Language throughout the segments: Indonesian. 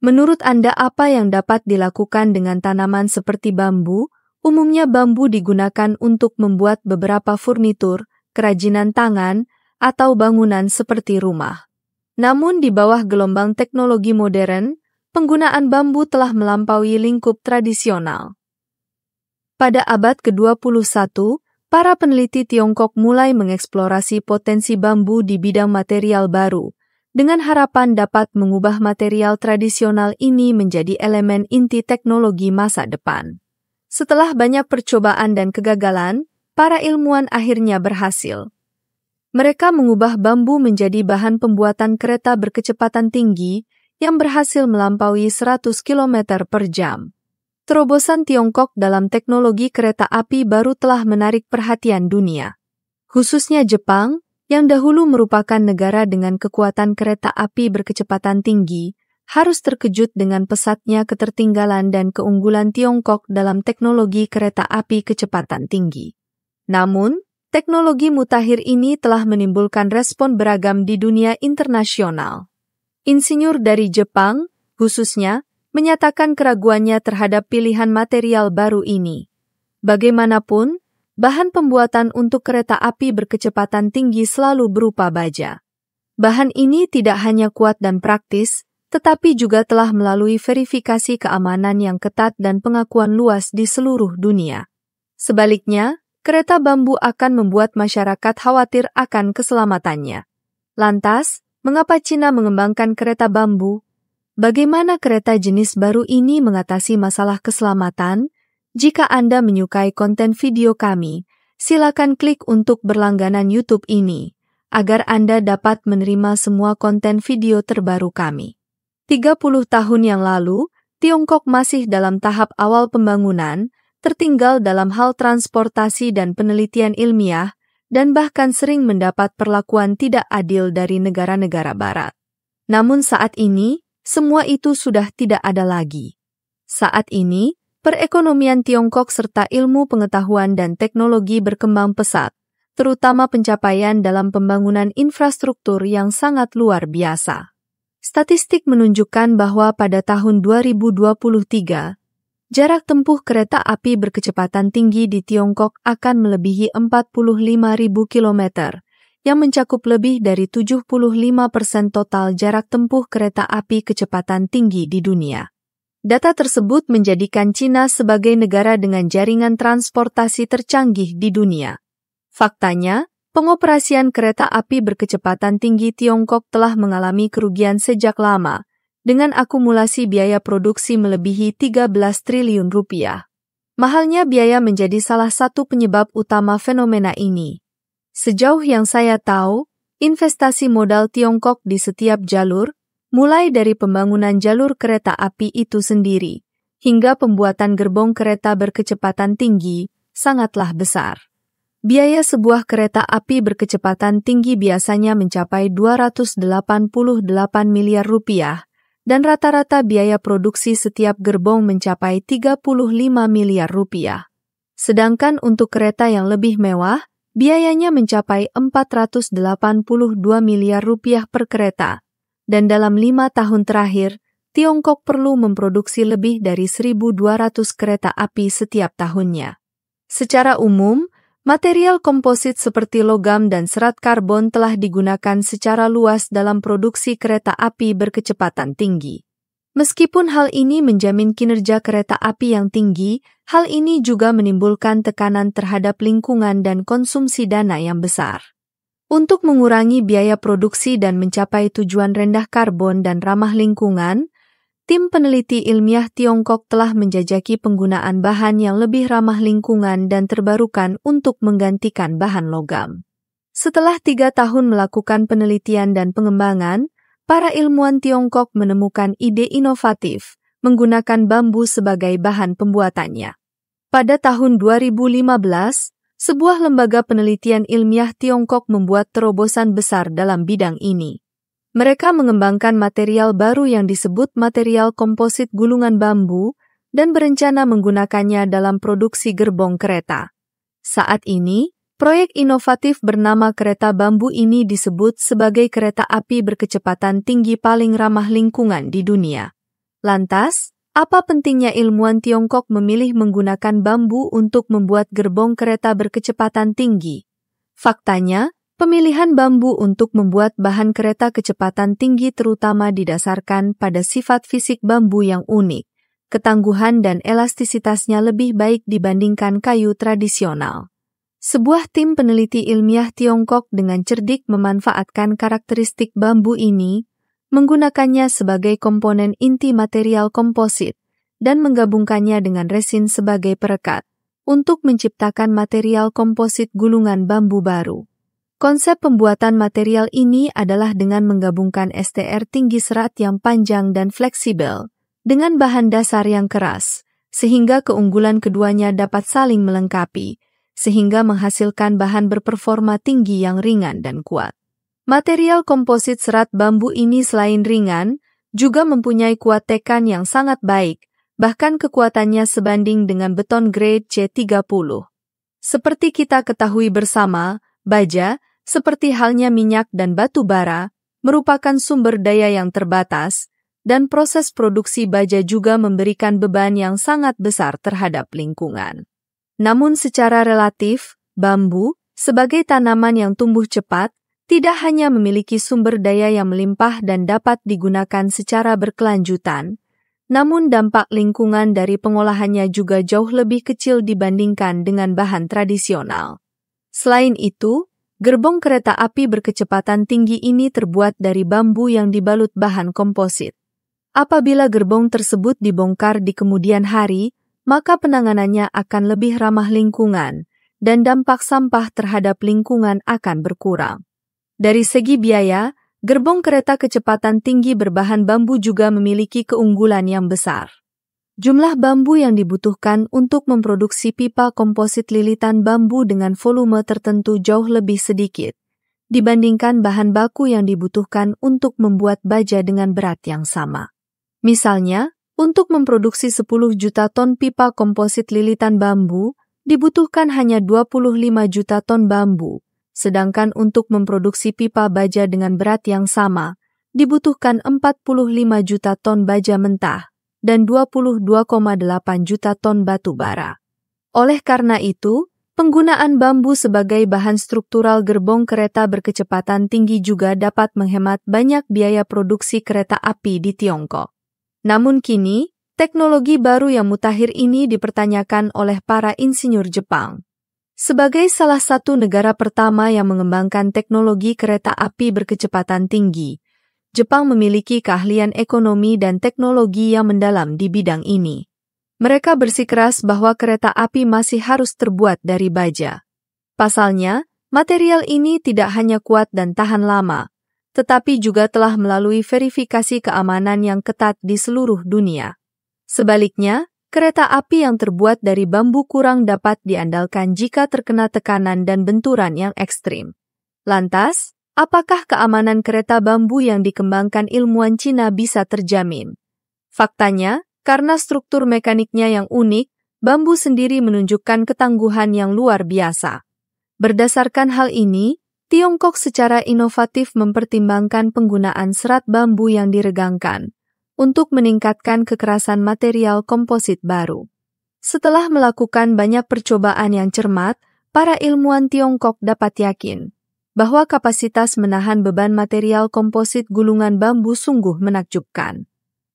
Menurut Anda apa yang dapat dilakukan dengan tanaman seperti bambu? Umumnya bambu digunakan untuk membuat beberapa furnitur, kerajinan tangan, atau bangunan seperti rumah. Namun di bawah gelombang teknologi modern, penggunaan bambu telah melampaui lingkup tradisional. Pada abad ke-21, para peneliti Tiongkok mulai mengeksplorasi potensi bambu di bidang material baru, dengan harapan dapat mengubah material tradisional ini menjadi elemen inti teknologi masa depan. Setelah banyak percobaan dan kegagalan, para ilmuwan akhirnya berhasil. Mereka mengubah bambu menjadi bahan pembuatan kereta berkecepatan tinggi yang berhasil melampaui 100 km per jam. Terobosan Tiongkok dalam teknologi kereta api baru telah menarik perhatian dunia. Khususnya Jepang, yang dahulu merupakan negara dengan kekuatan kereta api berkecepatan tinggi, harus terkejut dengan pesatnya ketertinggalan dan keunggulan Tiongkok dalam teknologi kereta api kecepatan tinggi. Namun, teknologi mutakhir ini telah menimbulkan respon beragam di dunia internasional. Insinyur dari Jepang, khususnya, menyatakan keraguannya terhadap pilihan material baru ini. Bagaimanapun, bahan pembuatan untuk kereta api berkecepatan tinggi selalu berupa baja. Bahan ini tidak hanya kuat dan praktis, tetapi juga telah melalui verifikasi keamanan yang ketat dan pengakuan luas di seluruh dunia. Sebaliknya, kereta bambu akan membuat masyarakat khawatir akan keselamatannya. Lantas, mengapa Cina mengembangkan kereta bambu? Bagaimana kereta jenis baru ini mengatasi masalah keselamatan? Jika Anda menyukai konten video kami, silakan klik untuk berlangganan YouTube ini, agar Anda dapat menerima semua konten video terbaru kami. 30 tahun yang lalu, Tiongkok masih dalam tahap awal pembangunan, tertinggal dalam hal transportasi dan penelitian ilmiah, dan bahkan sering mendapat perlakuan tidak adil dari negara-negara barat. Namun saat ini, semua itu sudah tidak ada lagi. Saat ini, perekonomian Tiongkok serta ilmu pengetahuan dan teknologi berkembang pesat, terutama pencapaian dalam pembangunan infrastruktur yang sangat luar biasa. Statistik menunjukkan bahwa pada tahun 2023, jarak tempuh kereta api berkecepatan tinggi di Tiongkok akan melebihi 45.000 km, yang mencakup lebih dari 75% total jarak tempuh kereta api kecepatan tinggi di dunia. Data tersebut menjadikan Cina sebagai negara dengan jaringan transportasi tercanggih di dunia. Faktanya, pengoperasian kereta api berkecepatan tinggi Tiongkok telah mengalami kerugian sejak lama, dengan akumulasi biaya produksi melebihi 13 triliun rupiah. Mahalnya biaya menjadi salah satu penyebab utama fenomena ini. Sejauh yang saya tahu, investasi modal Tiongkok di setiap jalur, mulai dari pembangunan jalur kereta api itu sendiri, hingga pembuatan gerbong kereta berkecepatan tinggi, sangatlah besar. Biaya sebuah kereta api berkecepatan tinggi biasanya mencapai 288 miliar rupiah, dan rata-rata biaya produksi setiap gerbong mencapai 35 miliar rupiah. Sedangkan untuk kereta yang lebih mewah, biayanya mencapai 482 miliar rupiah per kereta, dan dalam 5 tahun terakhir, Tiongkok perlu memproduksi lebih dari 1.200 kereta api setiap tahunnya. Secara umum, material komposit seperti logam dan serat karbon telah digunakan secara luas dalam produksi kereta api berkecepatan tinggi. Meskipun hal ini menjamin kinerja kereta api yang tinggi, hal ini juga menimbulkan tekanan terhadap lingkungan dan konsumsi dana yang besar. Untuk mengurangi biaya produksi dan mencapai tujuan rendah karbon dan ramah lingkungan, tim peneliti ilmiah Tiongkok telah menjajaki penggunaan bahan yang lebih ramah lingkungan dan terbarukan untuk menggantikan bahan logam. Setelah 3 tahun melakukan penelitian dan pengembangan, para ilmuwan Tiongkok menemukan ide inovatif menggunakan bambu sebagai bahan pembuatannya. Pada tahun 2015, sebuah lembaga penelitian ilmiah Tiongkok membuat terobosan besar dalam bidang ini. Mereka mengembangkan material baru yang disebut material komposit gulungan bambu dan berencana menggunakannya dalam produksi gerbong kereta. Saat ini, proyek inovatif bernama kereta bambu ini disebut sebagai kereta api berkecepatan tinggi paling ramah lingkungan di dunia. Lantas, apa pentingnya ilmuwan Tiongkok memilih menggunakan bambu untuk membuat gerbong kereta berkecepatan tinggi? Faktanya, pemilihan bambu untuk membuat bahan kereta kecepatan tinggi terutama didasarkan pada sifat fisik bambu yang unik. Ketangguhan dan elastisitasnya lebih baik dibandingkan kayu tradisional. Sebuah tim peneliti ilmiah Tiongkok dengan cerdik memanfaatkan karakteristik bambu ini, menggunakannya sebagai komponen inti material komposit, dan menggabungkannya dengan resin sebagai perekat, untuk menciptakan material komposit gulungan bambu baru. Konsep pembuatan material ini adalah dengan menggabungkan STR tinggi serat yang panjang dan fleksibel, dengan bahan dasar yang keras, sehingga keunggulan keduanya dapat saling melengkapi, sehingga menghasilkan bahan berperforma tinggi yang ringan dan kuat. Material komposit serat bambu ini selain ringan, juga mempunyai kuat tekan yang sangat baik, bahkan kekuatannya sebanding dengan beton grade C30. Seperti kita ketahui bersama, baja, seperti halnya minyak dan batu bara, merupakan sumber daya yang terbatas, dan proses produksi baja juga memberikan beban yang sangat besar terhadap lingkungan. Namun secara relatif, bambu, sebagai tanaman yang tumbuh cepat, tidak hanya memiliki sumber daya yang melimpah dan dapat digunakan secara berkelanjutan, namun dampak lingkungan dari pengolahannya juga jauh lebih kecil dibandingkan dengan bahan tradisional. Selain itu, gerbong kereta api berkecepatan tinggi ini terbuat dari bambu yang dibalut bahan komposit. Apabila gerbong tersebut dibongkar di kemudian hari, maka penanganannya akan lebih ramah lingkungan, dan dampak sampah terhadap lingkungan akan berkurang. Dari segi biaya, gerbong kereta kecepatan tinggi berbahan bambu juga memiliki keunggulan yang besar. Jumlah bambu yang dibutuhkan untuk memproduksi pipa komposit lilitan bambu dengan volume tertentu jauh lebih sedikit, dibandingkan bahan baku yang dibutuhkan untuk membuat baja dengan berat yang sama. Misalnya, untuk memproduksi 10 juta ton pipa komposit lilitan bambu, dibutuhkan hanya 25 juta ton bambu. Sedangkan untuk memproduksi pipa baja dengan berat yang sama, dibutuhkan 45 juta ton baja mentah dan 22,8 juta ton batu bara. Oleh karena itu, penggunaan bambu sebagai bahan struktural gerbong kereta berkecepatan tinggi juga dapat menghemat banyak biaya produksi kereta api di Tiongkok. Namun kini, teknologi baru yang mutakhir ini dipertanyakan oleh para insinyur Jepang. Sebagai salah satu negara pertama yang mengembangkan teknologi kereta api berkecepatan tinggi, Jepang memiliki keahlian ekonomi dan teknologi yang mendalam di bidang ini. Mereka bersikeras bahwa kereta api masih harus terbuat dari baja. Pasalnya, material ini tidak hanya kuat dan tahan lama, tetapi juga telah melalui verifikasi keamanan yang ketat di seluruh dunia. Sebaliknya, kereta api yang terbuat dari bambu kurang dapat diandalkan jika terkena tekanan dan benturan yang ekstrim. Lantas, apakah keamanan kereta bambu yang dikembangkan ilmuwan Cina bisa terjamin? Faktanya, karena struktur mekaniknya yang unik, bambu sendiri menunjukkan ketangguhan yang luar biasa. Berdasarkan hal ini, Tiongkok secara inovatif mempertimbangkan penggunaan serat bambu yang diregangkan untuk meningkatkan kekerasan material komposit baru. Setelah melakukan banyak percobaan yang cermat, para ilmuwan Tiongkok dapat yakin bahwa kapasitas menahan beban material komposit gulungan bambu sungguh menakjubkan.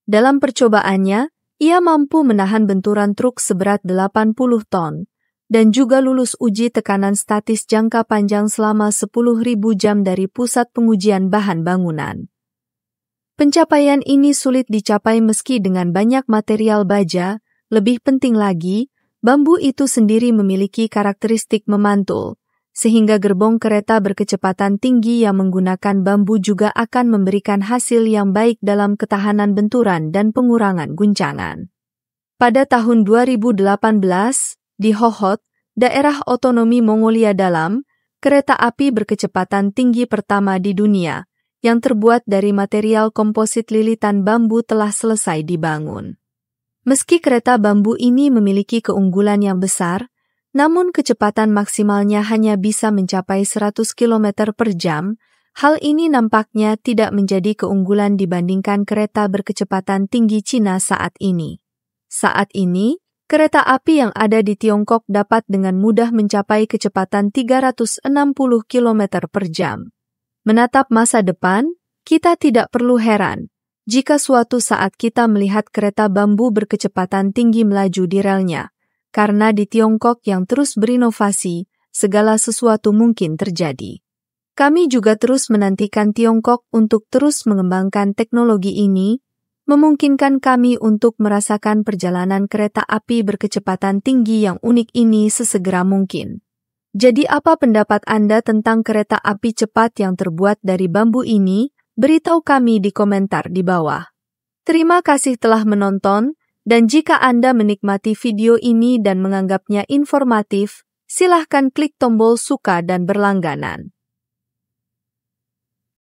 Dalam percobaannya, ia mampu menahan benturan truk seberat 80 ton, dan juga lulus uji tekanan statis jangka panjang selama 10.000 jam dari pusat pengujian bahan bangunan. Pencapaian ini sulit dicapai meski dengan banyak material baja, lebih penting lagi, bambu itu sendiri memiliki karakteristik memantul, sehingga gerbong kereta berkecepatan tinggi yang menggunakan bambu juga akan memberikan hasil yang baik dalam ketahanan benturan dan pengurangan guncangan. Pada tahun 2018, di Hohhot, daerah otonomi Mongolia Dalam, kereta api berkecepatan tinggi pertama di dunia, yang terbuat dari material komposit lilitan bambu telah selesai dibangun. Meski kereta bambu ini memiliki keunggulan yang besar, namun kecepatan maksimalnya hanya bisa mencapai 100 km per jam, Hal ini nampaknya tidak menjadi keunggulan dibandingkan kereta berkecepatan tinggi Cina saat ini. Saat ini, kereta api yang ada di Tiongkok dapat dengan mudah mencapai kecepatan 360 km per jam. Menatap masa depan, kita tidak perlu heran jika suatu saat kita melihat kereta bambu berkecepatan tinggi melaju di relnya, karena di Tiongkok yang terus berinovasi, segala sesuatu mungkin terjadi. Kami juga terus menantikan Tiongkok untuk terus mengembangkan teknologi ini, memungkinkan kami untuk merasakan perjalanan kereta api berkecepatan tinggi yang unik ini sesegera mungkin. Jadi apa pendapat Anda tentang kereta api cepat yang terbuat dari bambu ini? Beritahu kami di komentar di bawah. Terima kasih telah menonton, dan jika Anda menikmati video ini dan menganggapnya informatif, silahkan klik tombol suka dan berlangganan.